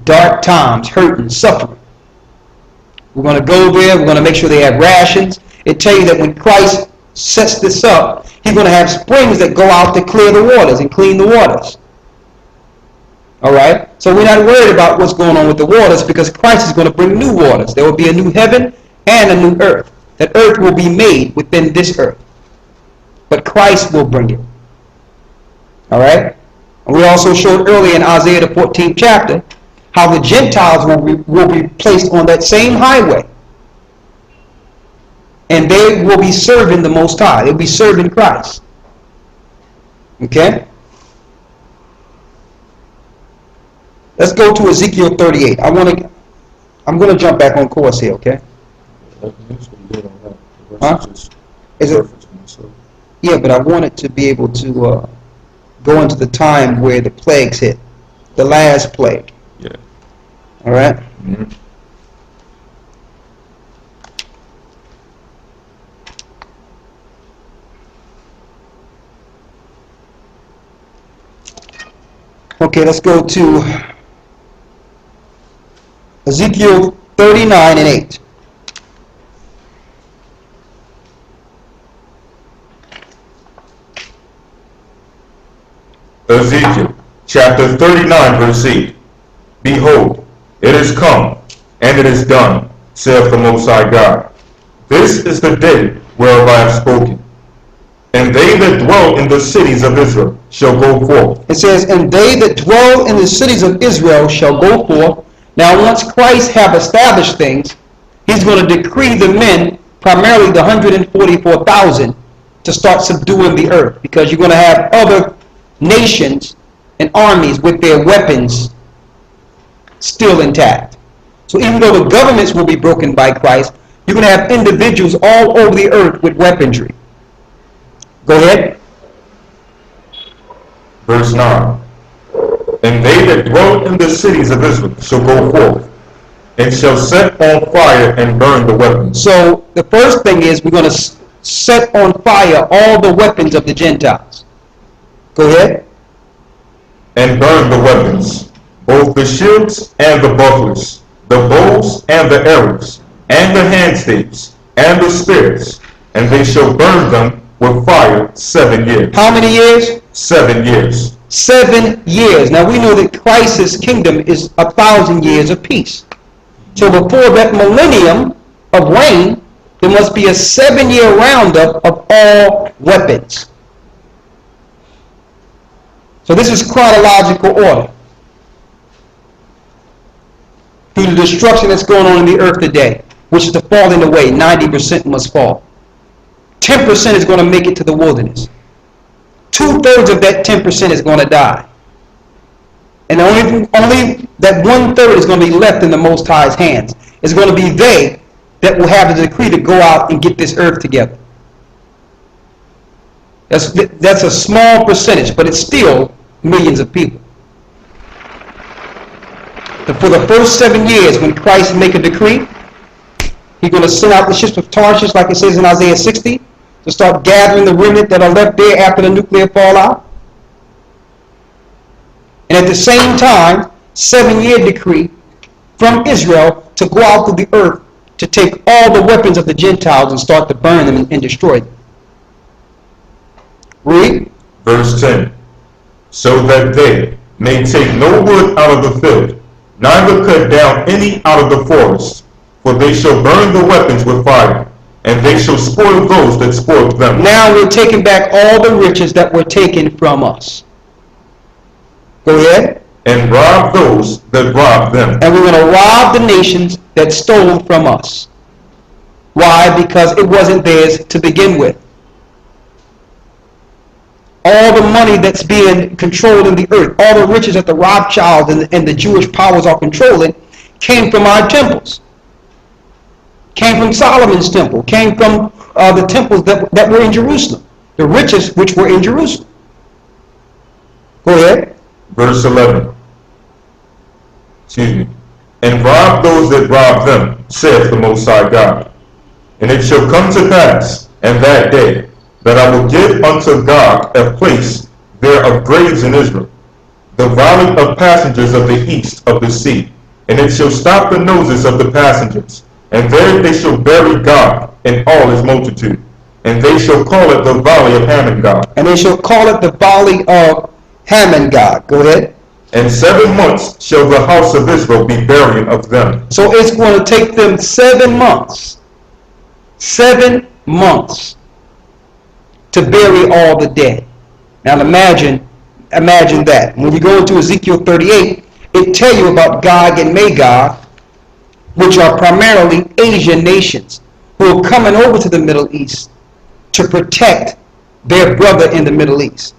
dark times, hurting, suffering. We're going to go there. We're going to make sure they have rations. It tells you that when Christ sets this up, he's going to have springs that go out to clear the waters and clean the waters. All right? So we're not worried about what's going on with the waters because Christ is going to bring new waters. There will be a new heaven and a new earth. That earth will be made within this earth. But Christ will bring it. All right? And we also showed earlier in Isaiah the 14th chapter how the Gentiles will be placed on that same highway. And they will be serving the Most High. They'll be serving Christ. Okay? Let's go to Ezekiel 38. I'm going to jump back on course here, okay? Huh? Is it? Yeah, but I wanted to be able to go into the time where the plagues hit. The last plague. Yeah. All right? Mm-hmm. Okay, let's go to Ezekiel 39 and 8. Ezekiel chapter 39 verse 8. Behold, it is come, and it is done, saith the Most High God. This is the day whereof I have spoken. And they that dwell in the cities of Israel shall go forth. It says, and they that dwell in the cities of Israel shall go forth. Now once Christ have established things, he's going to decree the men, primarily the 144,000, to start subduing the earth. Because you're going to have other nations and armies with their weapons still intact. So even though the governments will be broken by Christ, you're going to have individuals all over the earth with weaponry. Go ahead. Verse 9. And they that dwell in the cities of Israel shall go forth, and shall set on fire and burn the weapons. So the first thing is we're going to set on fire all the weapons of the Gentiles. Go ahead. And burn the weapons, both the shields and the bucklers, the bows and the arrows, and the handstaves, and the spears, and they shall burn them with fire 7 years. How many years? 7 years. 7 years. Now we know that Christ's kingdom is 1,000 years of peace. So before that millennium of reign, there must be a 7-year roundup of all weapons. So this is chronological order. Through the destruction that's going on in the earth today, which is the falling away, 90% must fall. 10% is going to make it to the wilderness. 2/3 of that 10% is going to die. And only that 1/3 is going to be left in the Most High's hands. It's going to be they that will have the decree to go out and get this earth together. That's a small percentage, but it's still millions of people. But for the first 7 years, when Christ make a decree, he's going to send out the ships of Tarshish, like it says in Isaiah 60, to start gathering the remnant that are left there after the nuclear fallout. And at the same time, 7-year decree from Israel to go out to the earth to take all the weapons of the Gentiles and start to burn them and destroy them. Read. Verse 10. So that they may take no wood out of the field, neither cut down any out of the forest, for they shall burn the weapons with fire, and they shall spoil those that spoiled them. Now we're taking back all the riches that were taken from us. Go ahead. And rob those that robbed them. And we're going to rob the nations that stole from us. Why? Because it wasn't theirs to begin with. All the money that's being controlled in the earth, all the riches that the Rothschilds and the Jewish powers are controlling, came from our temples. Came from Solomon's temple. Came from the temples that were in Jerusalem. The riches which were in Jerusalem. Go ahead. Verse 11. Excuse me. And rob those that rob them, saith the Most High God. And it shall come to pass in that day that I will give unto God a place there of graves in Israel. the valley of passengers of the east of the sea, and it shall stop the noses of the passengers, and there they shall bury God in all his multitude, and they shall call it the valley of Hammon-God. And they shall call it the valley of Hammon-God. Go ahead. And 7 months shall the house of Israel be burying of them. So it's going to take them 7 months. 7 months to bury all the dead. Now imagine that. When you go into Ezekiel 38, it tells you about Gog and Magog, which are primarily Asian nations who are coming over to the Middle East to protect their brother in the Middle East.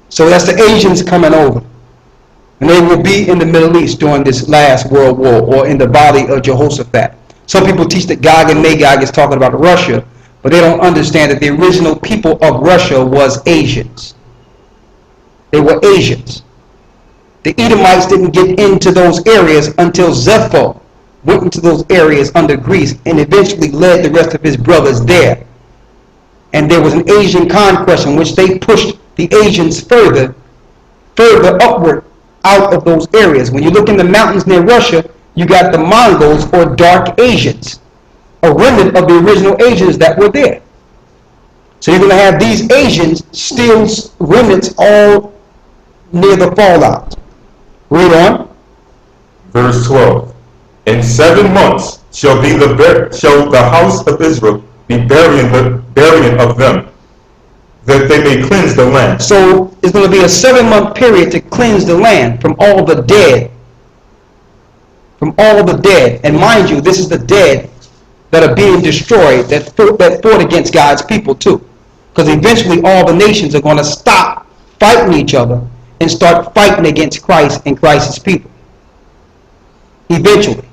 So that's the Asians coming over. And they will be in the Middle East during this last world war, or in the body of Jehoshaphat. Some people teach that Gog and Magog is talking about Russia, but they don't understand that the original people of Russia was Asians. They were Asians. The Edomites didn't get into those areas until Zepho went into those areas under Greece and eventually led the rest of his brothers there. And there was an Asian conquest in which they pushed the Asians further upward out of those areas. When you look in the mountains near Russia, you got the Mongols, or dark Asians, a remnant of the original Asians that were there. So you're going to have these Asians still remnants all near the fallout. Read on. Verse 12. In 7 months shall the house of Israel be burying of them, that they may cleanse the land. So it's going to be a 7-month period to cleanse the land from all the dead. From all the dead. And mind you, this is the dead that are being destroyed, that fought against God's people too. Because eventually all the nations are going to stop fighting each other and start fighting against Christ and Christ's people. Eventually.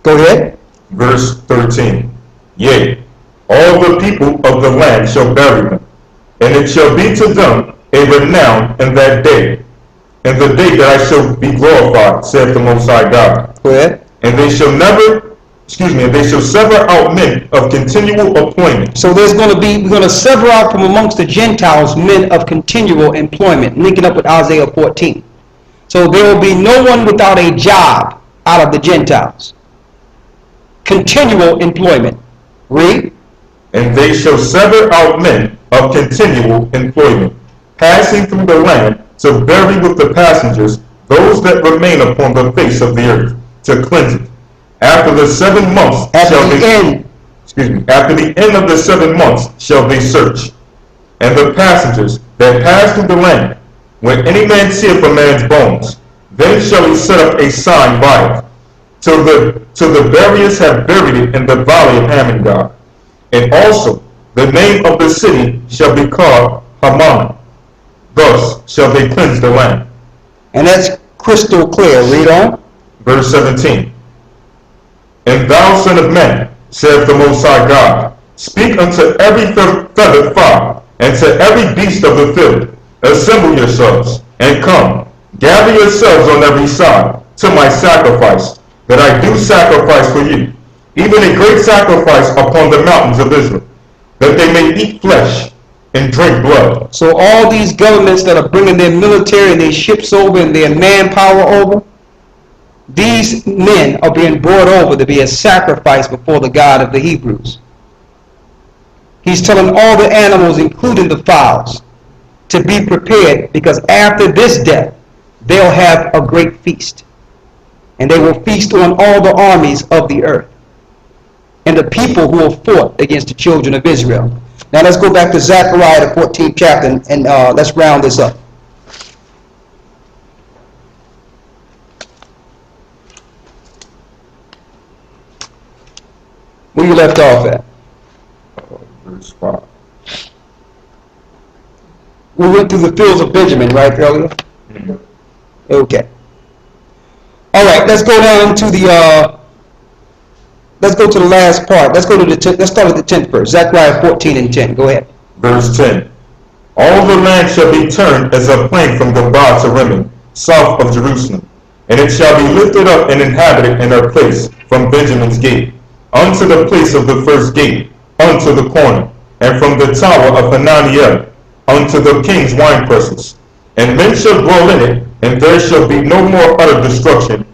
Go ahead. Verse 13. Yea, all the people of the land shall bury them, and it shall be to them a renown in that day, in the day that I shall be glorified, saith the Most High God. Go ahead. And they shall sever out men of continual employment. So we're going to sever out from amongst the Gentiles men of continual employment, linking up with Isaiah 14. So there will be no one without a job out of the Gentiles. Continual employment. Read. And they shall sever out men of continual employment, passing through the land to bury with the passengers those that remain upon the face of the earth, to cleanse it. After the 7 months After the end of the 7 months shall they search. And the passengers that pass through the land, when any man seeth a man's bones, then shall he set up a sign by it, till the buriers have buried it in the valley of Hammon-God. And also the name of the city shall be called Haman. Thus shall they cleanse the land. And that's crystal clear. Read on. Verse 17. And thou, son of man, saith the Most High God, speak unto every feathered fowl, and to every beast of the field, assemble yourselves, and come, gather yourselves on every side, to my sacrifice, that I do sacrifice for you, even a great sacrifice upon the mountains of Israel, that they may eat flesh and drink blood. So all these governments that are bringing their military and their ships over and their manpower over, these men are being brought over to be a sacrifice before the God of the Hebrews. He's telling all the animals, including the fowls, to be prepared, because after this death, they'll have a great feast. And they will feast on all the armies of the earth and the people who have fought against the children of Israel. Now let's go back to Zechariah, the 14th chapter, and let's round this up. Where you left off at? Verse 5. We went through the fields of Benjamin, right, earlier? Mhm. Okay. All right, let's go down to the let's go to the last part. Let's start with the 10th verse. Zechariah 14 and 10. Go ahead. Verse 10. All the land shall be turned as a plain from Gabah to Rimmon, south of Jerusalem, and it shall be lifted up and inhabited in her place from Benjamin's gate, unto the place of the first gate, unto the corner, and from the tower of Hananiah, unto the king's winepresses. and men shall dwell in it, and there shall be no more utter destruction